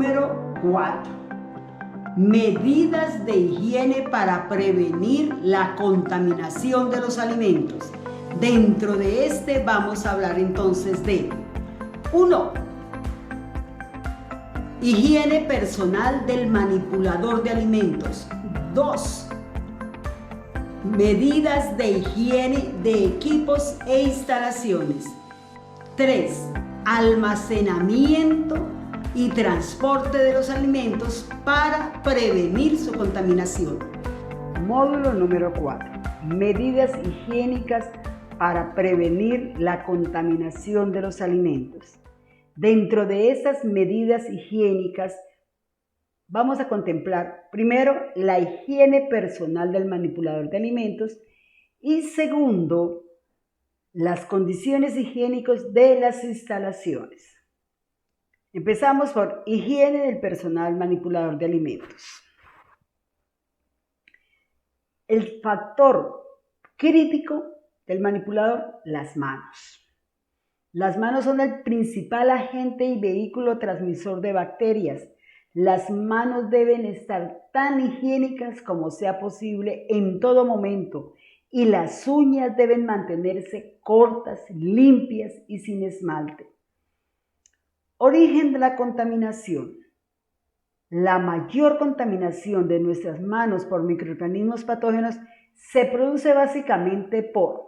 número 4. Medidas de higiene para prevenir la contaminación de los alimentos. Dentro de este vamos a hablar entonces de 1. Higiene personal del manipulador de alimentos. 2. Medidas de higiene de equipos e instalaciones. 3. Almacenamiento y transporte de los alimentos para prevenir su contaminación. Módulo número 4. Medidas higiénicas para prevenir la contaminación de los alimentos. Dentro de estas medidas higiénicas vamos a contemplar primero la higiene personal del manipulador de alimentos y segundo, las condiciones higiénicas de las instalaciones. Empezamos por higiene del personal manipulador de alimentos. El factor crítico del manipulador, las manos. Las manos son el principal agente y vehículo transmisor de bacterias. Las manos deben estar tan higiénicas como sea posible en todo momento y las uñas deben mantenerse cortas, limpias y sin esmalte. Origen de la contaminación. La mayor contaminación de nuestras manos por microorganismos patógenos se produce básicamente por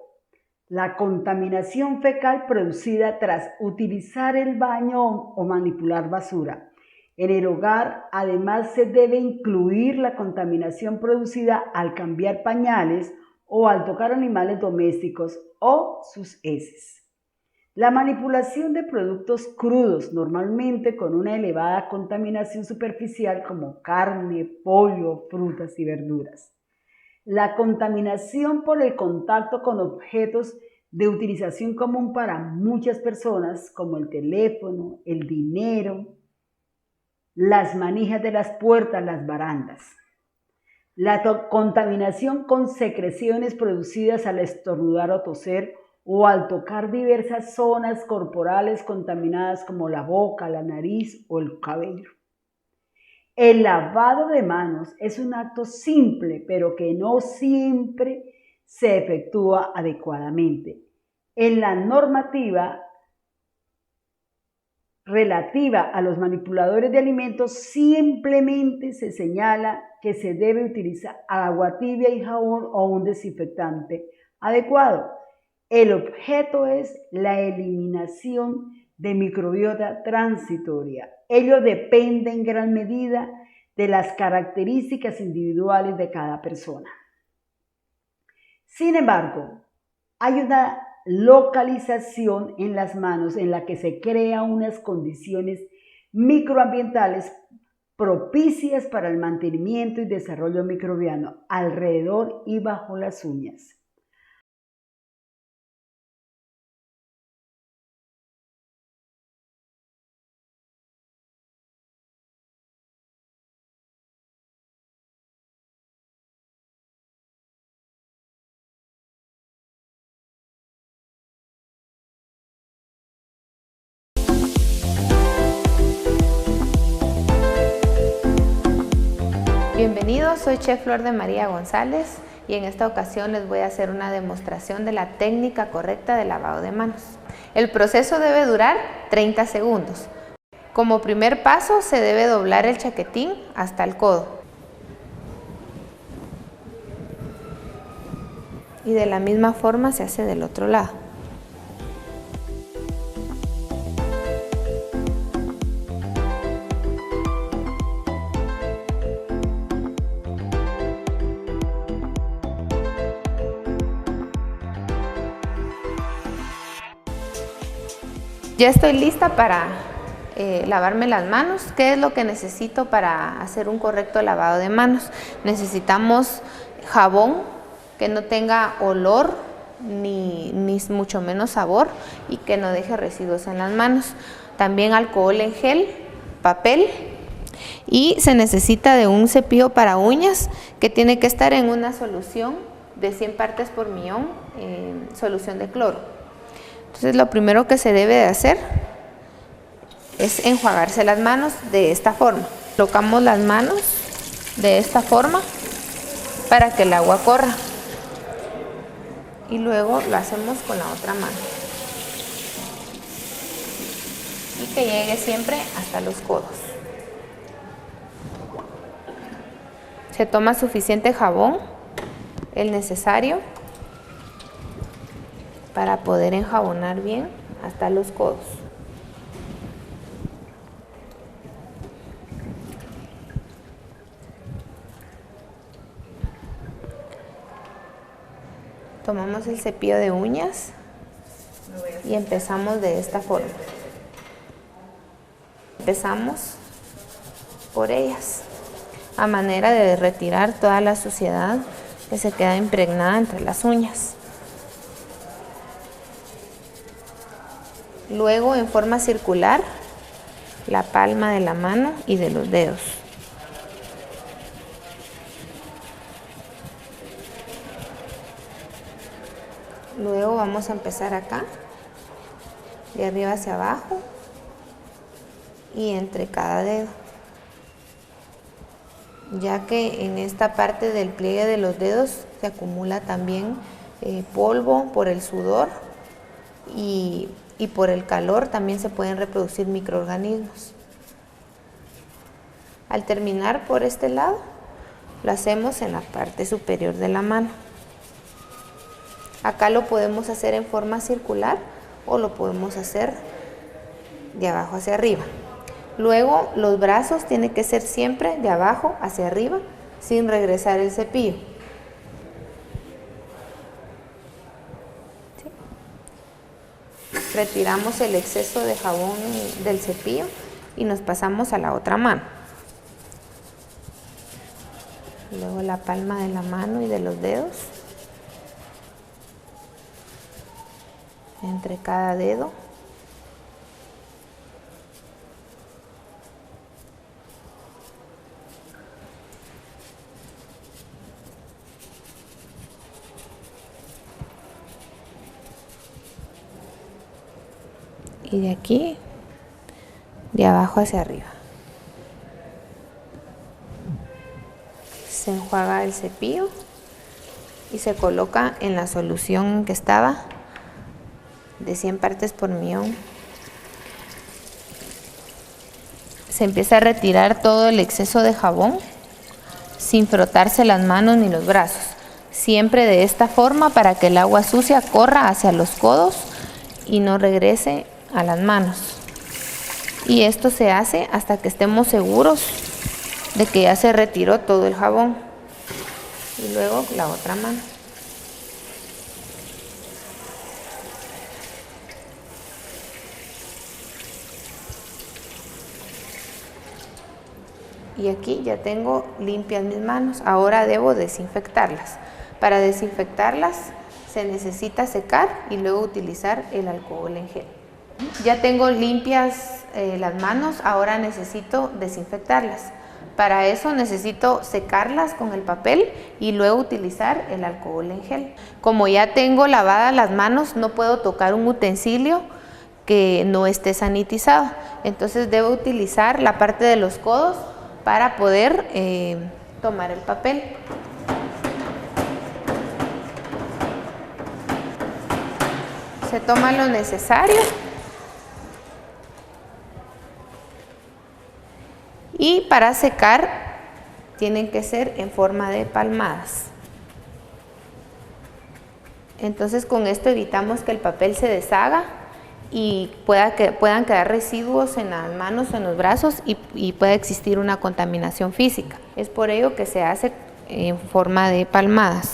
la contaminación fecal producida tras utilizar el baño o manipular basura. En el hogar, además, se debe incluir la contaminación producida al cambiar pañales o al tocar animales domésticos o sus heces. La manipulación de productos crudos, normalmente con una elevada contaminación superficial como carne, pollo, frutas y verduras. La contaminación por el contacto con objetos de utilización común para muchas personas, como el teléfono, el dinero, las manijas de las puertas, las barandas. La contaminación con secreciones producidas al estornudar o toser o al tocar diversas zonas corporales contaminadas como la boca, la nariz o el cabello. El lavado de manos es un acto simple, pero que no siempre se efectúa adecuadamente. En la normativa relativa a los manipuladores de alimentos simplemente se señala que se debe utilizar agua tibia y jabón o un desinfectante adecuado. El objeto es la eliminación de microbiota transitoria. Ello depende en gran medida de las características individuales de cada persona. Sin embargo, hay una localización en las manos en la que se crean unas condiciones microambientales propicias para el mantenimiento y desarrollo microbiano alrededor y bajo las uñas. Bienvenidos, soy Chef Flor de María González y en esta ocasión les voy a hacer una demostración de la técnica correcta de lavado de manos. El proceso debe durar 30 segundos. Como primer paso se debe doblar el chaquetín hasta el codo. Y de la misma forma se hace del otro lado. Ya estoy lista para lavarme las manos. ¿Qué es lo que necesito para hacer un correcto lavado de manos? Necesitamos jabón que no tenga olor ni mucho menos sabor y que no deje residuos en las manos. También alcohol en gel, papel y se necesita de un cepillo para uñas que tiene que estar en una solución de 100 partes por millón, solución de cloro. Entonces lo primero que se debe de hacer es enjuagarse las manos de esta forma. Colocamos las manos de esta forma para que el agua corra. Y luego lo hacemos con la otra mano. Y que llegue siempre hasta los codos. Se toma suficiente jabón, el necesario, para poder enjabonar bien hasta los codos. Tomamos el cepillo de uñas y empezamos de esta forma. Empezamos por ellas, a manera de retirar toda la suciedad que se queda impregnada entre las uñas. Luego, en forma circular, la palma de la mano y de los dedos. Luego vamos a empezar acá, de arriba hacia abajo y entre cada dedo, ya que en esta parte del pliegue de los dedos se acumula también polvo por el sudor y por el calor también se pueden reproducir microorganismos. Al terminar por este lado, lo hacemos en la parte superior de la mano. Acá lo podemos hacer en forma circular o lo podemos hacer de abajo hacia arriba. Luego los brazos tienen que ser siempre de abajo hacia arriba sin regresar el cepillo. ¿Sí? Retiramos el exceso de jabón del cepillo y nos pasamos a la otra mano. Luego la palma de la mano y de los dedos. Entre cada dedo. Y de aquí, de abajo hacia arriba. Se enjuaga el cepillo y se coloca en la solución que estaba de 100 partes por millón. Se empieza a retirar todo el exceso de jabón sin frotarse las manos ni los brazos. Siempre de esta forma para que el agua sucia corra hacia los codos y no regrese a las manos. Y esto se hace hasta que estemos seguros de que ya se retiró todo el jabón. Y luego la otra mano. Y aquí ya tengo limpias mis manos. Ahora debo desinfectarlas. Para desinfectarlas se necesita secar y luego utilizar el alcohol en gel. Ya tengo limpias las manos, ahora necesito desinfectarlas. Para eso necesito secarlas con el papel y luego utilizar el alcohol en gel. Como ya tengo lavadas las manos, no puedo tocar un utensilio que no esté sanitizado. Entonces debo utilizar la parte de los codos para poder tomar el papel. Se toma lo necesario y para secar tienen que ser en forma de palmadas. Entonces con esto evitamos que el papel se deshaga y puedan quedar residuos en las manos o en los brazos y pueda existir una contaminación física. Es por ello que se hace en forma de palmadas.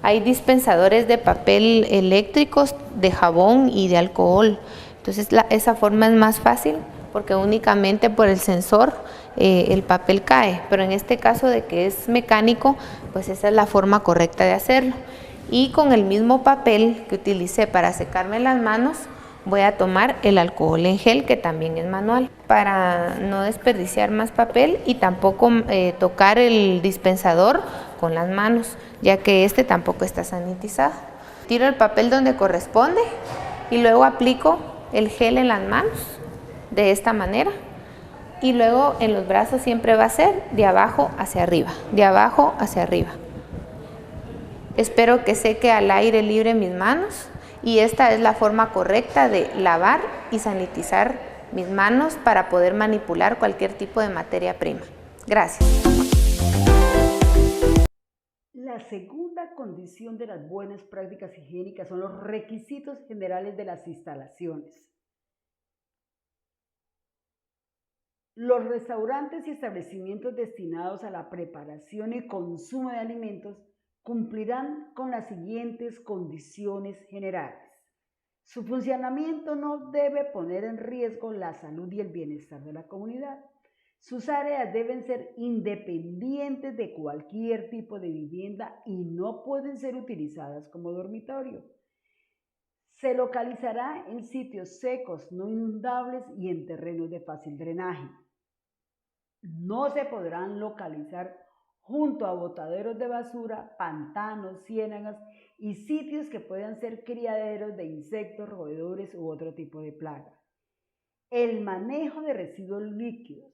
Hay dispensadores de papel eléctricos, de jabón y de alcohol. Entonces esa forma es más fácil porque únicamente por el sensor el papel cae. Pero en este caso de que es mecánico, pues esa es la forma correcta de hacerlo. Y con el mismo papel que utilicé para secarme las manos, voy a tomar el alcohol en gel, que también es manual, para no desperdiciar más papel y tampoco tocar el dispensador con las manos, ya que este tampoco está sanitizado. tiro el papel donde corresponde y luego aplico el gel en las manos de esta manera. Y luego en los brazos siempre va a ser de abajo hacia arriba, de abajo hacia arriba. Espero que seque al aire libre mis manos y esta es la forma correcta de lavar y sanitizar mis manos para poder manipular cualquier tipo de materia prima. Gracias. La segunda condición de las buenas prácticas higiénicas son los requisitos generales de las instalaciones. Los restaurantes y establecimientos destinados a la preparación y consumo de alimentos cumplirán con las siguientes condiciones generales. Su funcionamiento no debe poner en riesgo la salud y el bienestar de la comunidad. Sus áreas deben ser independientes de cualquier tipo de vivienda y no pueden ser utilizadas como dormitorio. Se localizará en sitios secos, no inundables y en terrenos de fácil drenaje. No se podrán localizar junto a botaderos de basura, pantanos, ciénagas y sitios que puedan ser criaderos de insectos, roedores u otro tipo de plaga. El manejo de residuos líquidos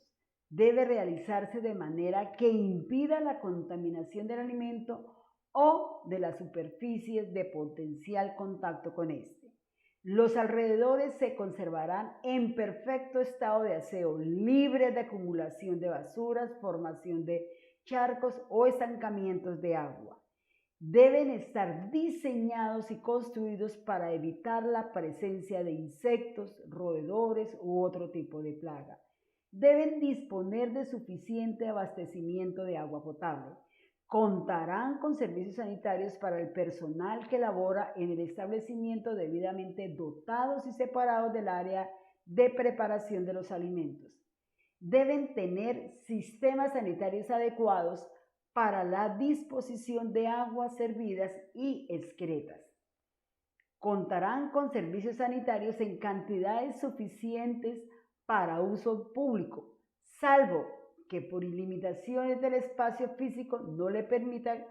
debe realizarse de manera que impida la contaminación del alimento o de las superficies de potencial contacto con este. Los alrededores se conservarán en perfecto estado de aseo, libres de acumulación de basuras, formación de charcos o estancamientos de agua. Deben estar diseñados y construidos para evitar la presencia de insectos, roedores u otro tipo de plaga. Deben disponer de suficiente abastecimiento de agua potable. Contarán con servicios sanitarios para el personal que labora en el establecimiento debidamente dotados y separados del área de preparación de los alimentos. Deben tener sistemas sanitarios adecuados para la disposición de aguas servidas y excretas. Contarán con servicios sanitarios en cantidades suficientes para uso público, salvo que por limitaciones del espacio físico no le permitan,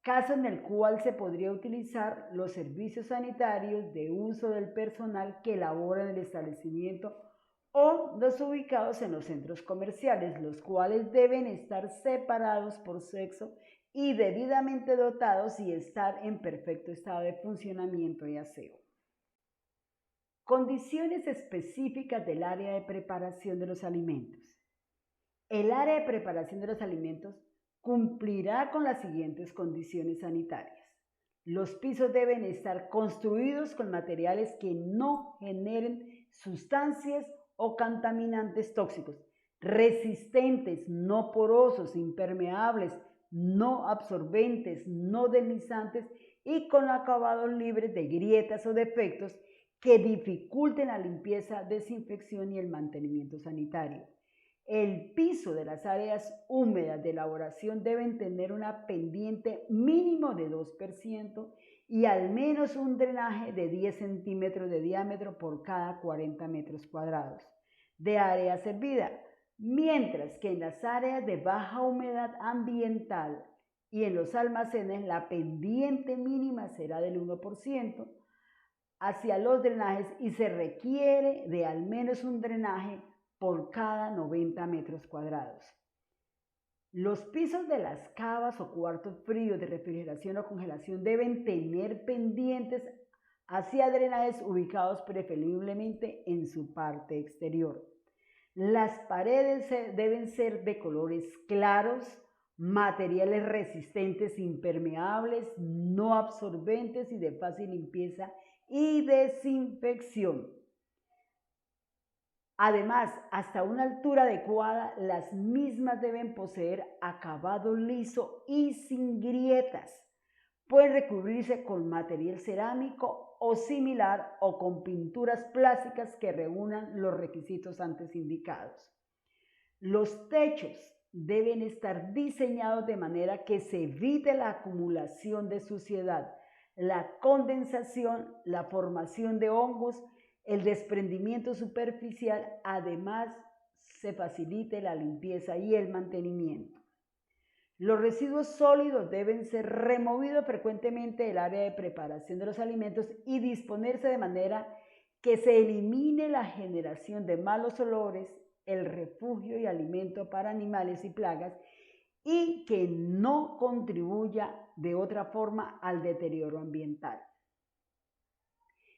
caso en el cual se podría utilizar los servicios sanitarios de uso del personal que labora en el establecimiento o los ubicados en los centros comerciales, los cuales deben estar separados por sexo y debidamente dotados y estar en perfecto estado de funcionamiento y aseo. Condiciones específicas del área de preparación de los alimentos. El área de preparación de los alimentos cumplirá con las siguientes condiciones sanitarias. Los pisos deben estar construidos con materiales que no generen sustancias o contaminantes tóxicos, resistentes, no porosos, impermeables, no absorbentes, no deslizantes y con acabados libres de grietas o defectos que dificulten la limpieza, desinfección y el mantenimiento sanitario. El piso de las áreas húmedas de elaboración deben tener una pendiente mínimo de 2% y al menos un drenaje de 10 centímetros de diámetro por cada 40 metros cuadrados de área servida, mientras que en las áreas de baja humedad ambiental y en los almacenes la pendiente mínima será del 1% hacia los drenajes y se requiere de al menos un drenaje por cada 90 metros cuadrados. Los pisos de las cavas o cuartos fríos de refrigeración o congelación deben tener pendientes hacia drenajes ubicados preferiblemente en su parte exterior. Las paredes deben ser de colores claros, materiales resistentes, impermeables, no absorbentes y de fácil limpieza y desinfección. Además, hasta una altura adecuada, las mismas deben poseer acabado liso y sin grietas. Pueden recubrirse con material cerámico o similar o con pinturas plásticas que reúnan los requisitos antes indicados. Los techos deben estar diseñados de manera que se evite la acumulación de suciedad, la condensación, la formación de hongos, el desprendimiento superficial, además se facilite la limpieza y el mantenimiento. Los residuos sólidos deben ser removidos frecuentemente del área de preparación de los alimentos y disponerse de manera que se elimine la generación de malos olores, el refugio y alimento para animales y plagas, y que no contribuya de otra forma al deterioro ambiental.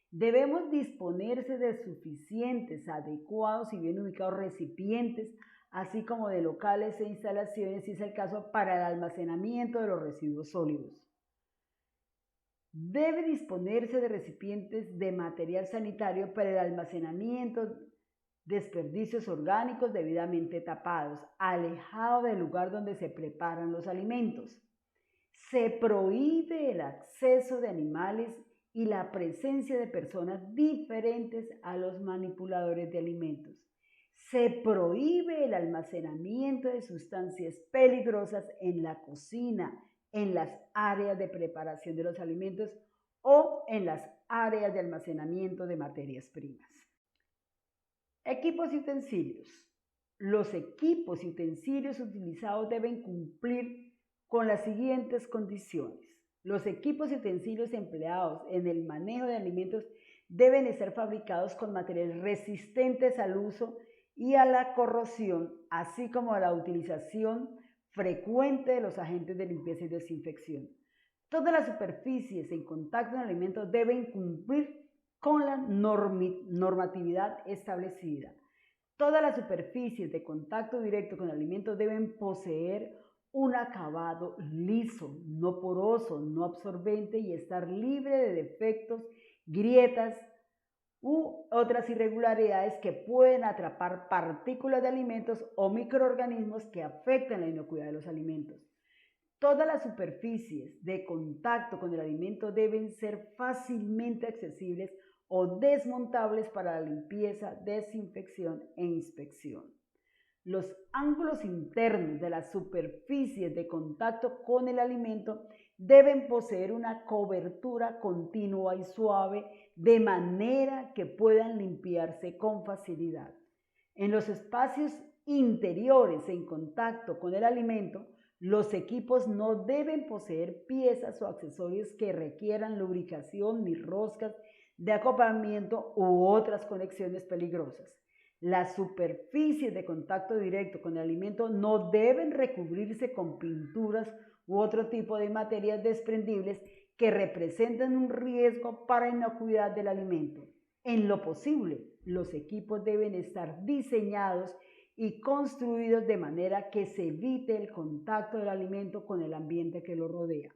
Debemos disponerse de suficientes, adecuados y bien ubicados recipientes, así como de locales e instalaciones, si es el caso, para el almacenamiento de los residuos sólidos. Debe disponerse de recipientes de material sanitario para el almacenamiento de desperdicios orgánicos debidamente tapados, alejados del lugar donde se preparan los alimentos. Se prohíbe el acceso de animales y la presencia de personas diferentes a los manipuladores de alimentos. Se prohíbe el almacenamiento de sustancias peligrosas en la cocina, en las áreas de preparación de los alimentos o en las áreas de almacenamiento de materias primas. Equipos y utensilios. Los equipos y utensilios utilizados deben cumplir con las siguientes condiciones. Los equipos y utensilios empleados en el manejo de alimentos deben estar fabricados con materiales resistentes al uso y a la corrosión, así como a la utilización frecuente de los agentes de limpieza y desinfección. Todas las superficies en contacto con alimentos deben cumplir con la normatividad establecida. Todas las superficies de contacto directo con alimentos deben poseer un acabado liso, no poroso, no absorbente y estar libre de defectos, grietas u otras irregularidades que pueden atrapar partículas de alimentos o microorganismos que afectan la inocuidad de los alimentos. Todas las superficies de contacto con el alimento deben ser fácilmente accesibles o desmontables para la limpieza, desinfección e inspección. Los ángulos internos de las superficies de contacto con el alimento deben poseer una cobertura continua y suave de manera que puedan limpiarse con facilidad. En los espacios interiores en contacto con el alimento, los equipos no deben poseer piezas o accesorios que requieran lubricación ni roscas de acoplamiento u otras conexiones peligrosas. Las superficies de contacto directo con el alimento no deben recubrirse con pinturas u otro tipo de materias desprendibles que representen un riesgo para la inocuidad del alimento. En lo posible, los equipos deben estar diseñados y construidos de manera que se evite el contacto del alimento con el ambiente que lo rodea.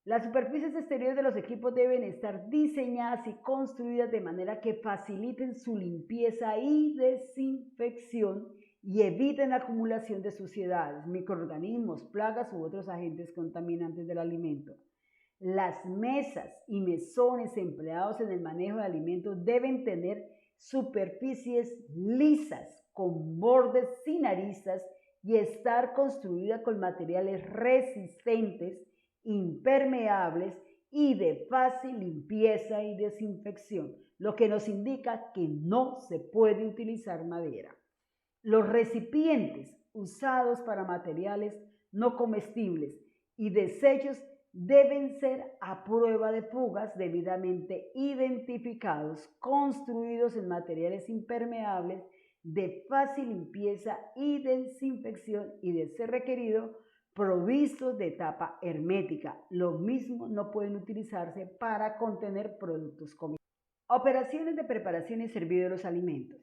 Las superficies exteriores de los equipos deben estar diseñadas y construidas de manera que faciliten su limpieza y desinfección y eviten la acumulación de suciedades, microorganismos, plagas u otros agentes contaminantes del alimento. Las mesas y mesones empleados en el manejo de alimentos deben tener superficies lisas, con bordes sin aristas y estar construidas con materiales resistentes, impermeables y de fácil limpieza y desinfección, lo que nos indica que no se puede utilizar madera. Los recipientes usados para materiales no comestibles y desechos deben ser a prueba de fugas, debidamente identificados, construidos en materiales impermeables, de fácil limpieza y desinfección y, de ser requerido, provistos de tapa hermética. Lo mismo no pueden utilizarse para contener productos comidos. Operaciones de preparación y servicio de los alimentos.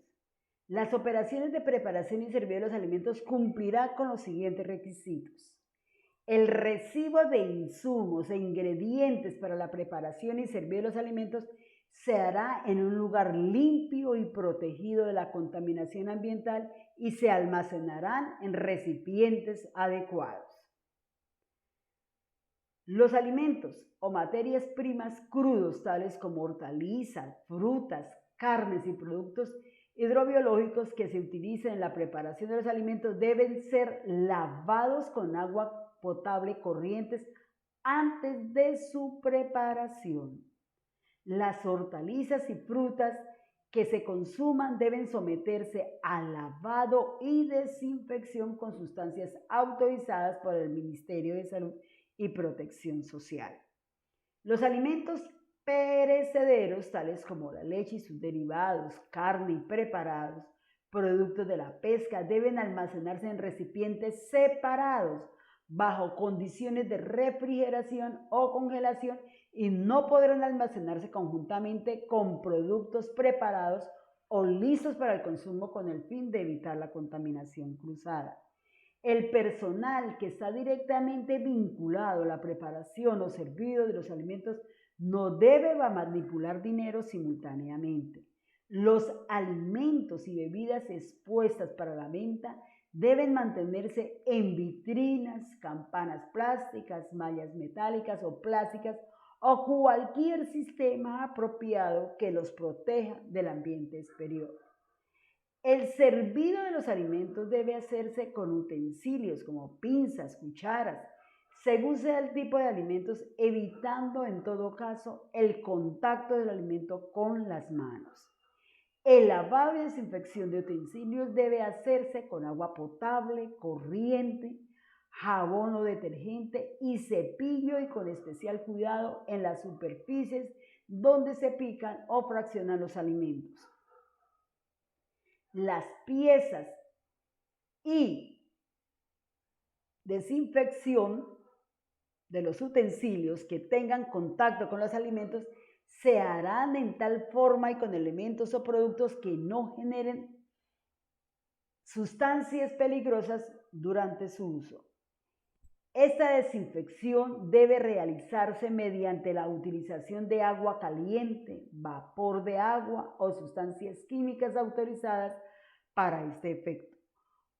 Las operaciones de preparación y servicio de los alimentos cumplirán con los siguientes requisitos. El recibo de insumos e ingredientes para la preparación y servicio de los alimentos se hará en un lugar limpio y protegido de la contaminación ambiental y se almacenarán en recipientes adecuados. Los alimentos o materias primas crudos, tales como hortalizas, frutas, carnes y productos hidrobiológicos que se utilizan en la preparación de los alimentos, deben ser lavados con agua potable corrientes antes de su preparación. Las hortalizas y frutas que se consuman deben someterse a lavado y desinfección con sustancias autorizadas por el Ministerio de Salud y Protección Social. Los alimentos perecederos, tales como la leche y sus derivados, carne y preparados, productos de la pesca, deben almacenarse en recipientes separados, bajo condiciones de refrigeración o congelación, y no podrán almacenarse conjuntamente con productos preparados o listos para el consumo con el fin de evitar la contaminación cruzada. El personal que está directamente vinculado a la preparación o servicio de los alimentos no debe manipular dinero simultáneamente. Los alimentos y bebidas expuestas para la venta deben mantenerse en vitrinas, campanas plásticas, mallas metálicas o plásticas o cualquier sistema apropiado que los proteja del ambiente exterior. El servido de los alimentos debe hacerse con utensilios como pinzas, cucharas, según sea el tipo de alimentos, evitando en todo caso el contacto del alimento con las manos. El lavado y desinfección de utensilios debe hacerse con agua potable, corriente, jabón o detergente y cepillo, y con especial cuidado en las superficies donde se pican o fraccionan los alimentos. Las piezas y desinfección de los utensilios que tengan contacto con los alimentos se harán en tal forma y con elementos o productos que no generen sustancias peligrosas durante su uso. Esta desinfección debe realizarse mediante la utilización de agua caliente, vapor de agua o sustancias químicas autorizadas para este efecto.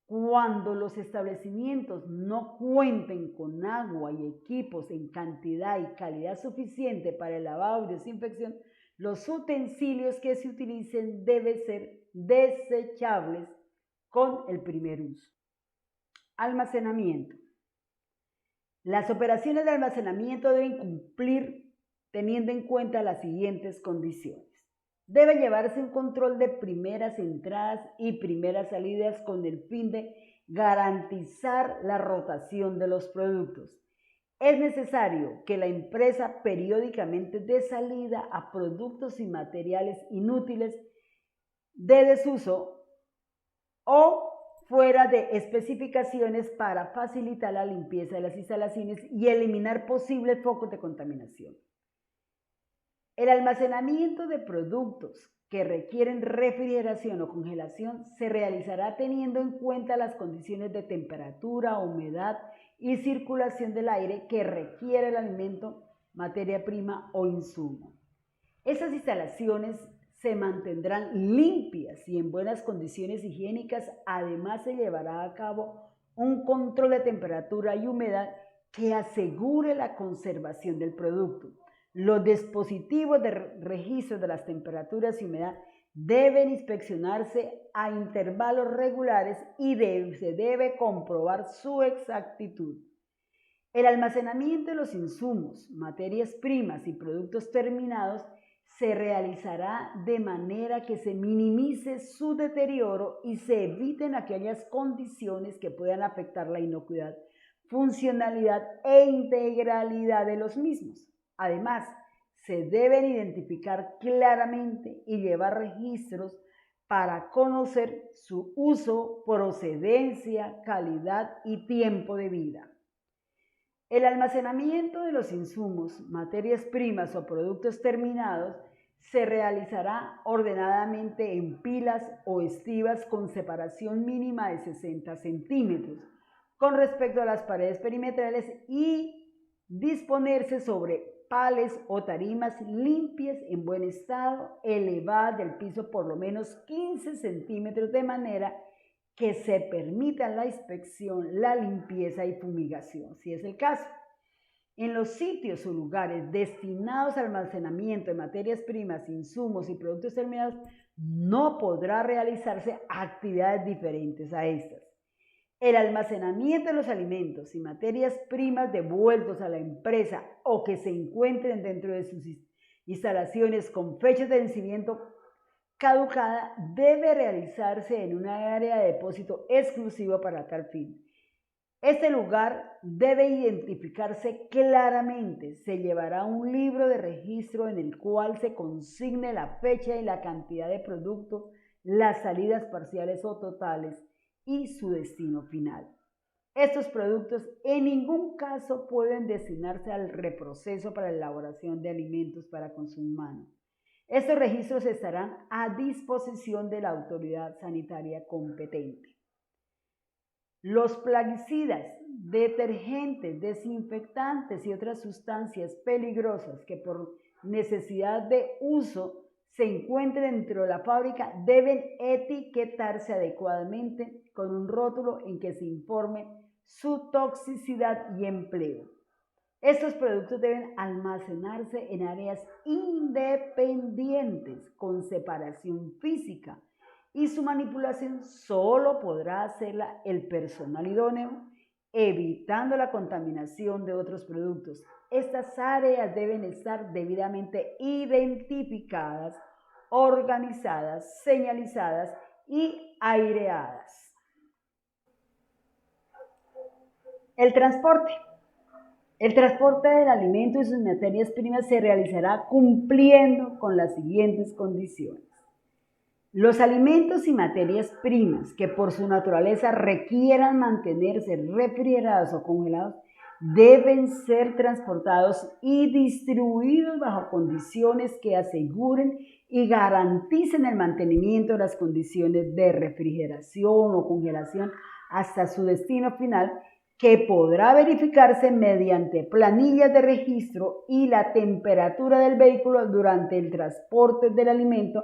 Cuando los establecimientos no cuenten con agua y equipos en cantidad y calidad suficiente para el lavado y desinfección, los utensilios que se utilicen deben ser desechables con el primer uso. Almacenamiento. Las operaciones de almacenamiento deben cumplir teniendo en cuenta las siguientes condiciones. Debe llevarse un control de primeras entradas y primeras salidas con el fin de garantizar la rotación de los productos. Es necesario que la empresa periódicamente dé salida a productos y materiales inútiles, de desuso o fuera de especificaciones, para facilitar la limpieza de las instalaciones y eliminar posibles focos de contaminación. El almacenamiento de productos que requieren refrigeración o congelación se realizará teniendo en cuenta las condiciones de temperatura, humedad y circulación del aire que requiere el alimento, materia prima o insumo. Estas instalaciones se mantendrán limpias y en buenas condiciones higiénicas. Además, se llevará a cabo un control de temperatura y humedad que asegure la conservación del producto. Los dispositivos de registro de las temperaturas y humedad deben inspeccionarse a intervalos regulares y se debe comprobar su exactitud. El almacenamiento de los insumos, materias primas y productos terminados se realizará de manera que se minimice su deterioro y se eviten aquellas condiciones que puedan afectar la inocuidad, funcionalidad e integralidad de los mismos. Además, se deben identificar claramente y llevar registros para conocer su uso, procedencia, calidad y tiempo de vida. El almacenamiento de los insumos, materias primas o productos terminados se realizará ordenadamente en pilas o estivas con separación mínima de 60 centímetros con respecto a las paredes perimetrales, y disponerse sobre pales o tarimas limpias en buen estado, elevadas del piso por lo menos 15 centímetros, de manera que se permita la inspección, la limpieza y fumigación, si es el caso. En los sitios o lugares destinados al almacenamiento de materias primas, insumos y productos terminados, no podrá realizarse actividades diferentes a estas. El almacenamiento de los alimentos y materias primas devueltos a la empresa o que se encuentren dentro de sus instalaciones con fechas de vencimiento caducada debe realizarse en una área de depósito exclusivo para tal fin. Este lugar debe identificarse claramente. Se llevará un libro de registro en el cual se consigne la fecha y la cantidad de producto, las salidas parciales o totales y su destino final. Estos productos en ningún caso pueden destinarse al reproceso para la elaboración de alimentos para consumo humano. Estos registros estarán a disposición de la autoridad sanitaria competente. Los plaguicidas, detergentes, desinfectantes y otras sustancias peligrosas que por necesidad de uso se encuentren dentro de la fábrica deben etiquetarse adecuadamente con un rótulo en que se informe su toxicidad y empleo. Estos productos deben almacenarse en áreas independientes con separación física y su manipulación solo podrá hacerla el personal idóneo, evitando la contaminación de otros productos. Estas áreas deben estar debidamente identificadas, organizadas, señalizadas y aireadas. El transporte. El transporte del alimento y sus materias primas se realizará cumpliendo con las siguientes condiciones. Los alimentos y materias primas que por su naturaleza requieran mantenerse refrigerados o congelados deben ser transportados y distribuidos bajo condiciones que aseguren y garanticen el mantenimiento de las condiciones de refrigeración o congelación hasta su destino final, que podrá verificarse mediante planillas de registro y la temperatura del vehículo durante el transporte del alimento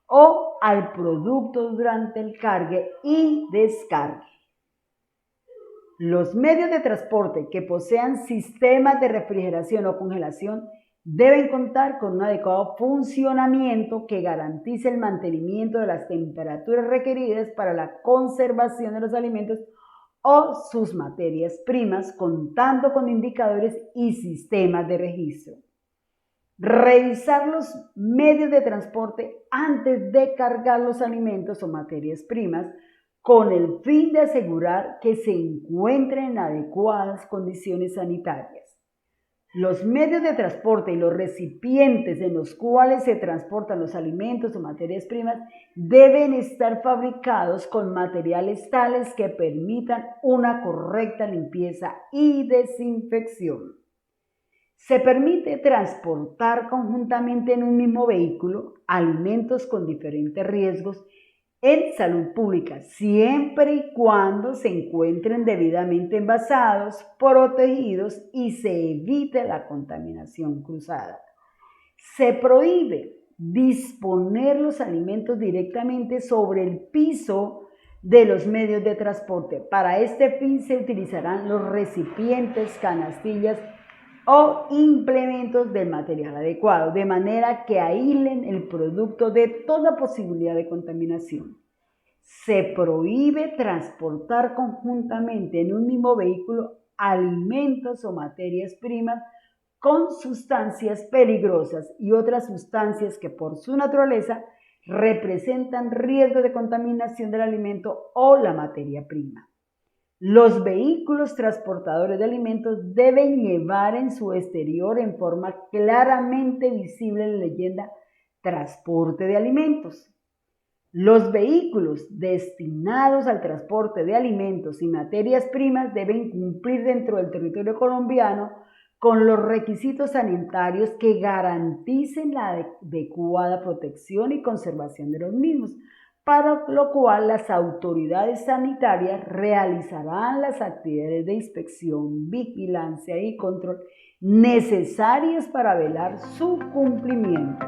o al producto durante el cargue y descargue. Los medios de transporte que posean sistemas de refrigeración o congelación deben contar con un adecuado funcionamiento que garantice el mantenimiento de las temperaturas requeridas para la conservación de los alimentos o sus materias primas, contando con indicadores y sistemas de registro. Revisar los medios de transporte antes de cargar los alimentos o materias primas con el fin de asegurar que se encuentren en adecuadas condiciones sanitarias. Los medios de transporte y los recipientes en los cuales se transportan los alimentos o materias primas deben estar fabricados con materiales tales que permitan una correcta limpieza y desinfección. Se permite transportar conjuntamente en un mismo vehículo alimentos con diferentes riesgos en salud pública, siempre y cuando se encuentren debidamente envasados, protegidos y se evite la contaminación cruzada. Se prohíbe disponer los alimentos directamente sobre el piso de los medios de transporte. Para este fin se utilizarán los recipientes, canastillas o implementos del material adecuado, de manera que aíslen el producto de toda posibilidad de contaminación. Se prohíbe transportar conjuntamente en un mismo vehículo alimentos o materias primas con sustancias peligrosas y otras sustancias que por su naturaleza representan riesgo de contaminación del alimento o la materia prima. Los vehículos transportadores de alimentos deben llevar en su exterior en forma claramente visible la leyenda transporte de alimentos. Los vehículos destinados al transporte de alimentos y materias primas deben cumplir dentro del territorio colombiano con los requisitos sanitarios que garanticen la adecuada protección y conservación de los mismos, para lo cual las autoridades sanitarias realizarán las actividades de inspección, vigilancia y control necesarias para velar su cumplimiento.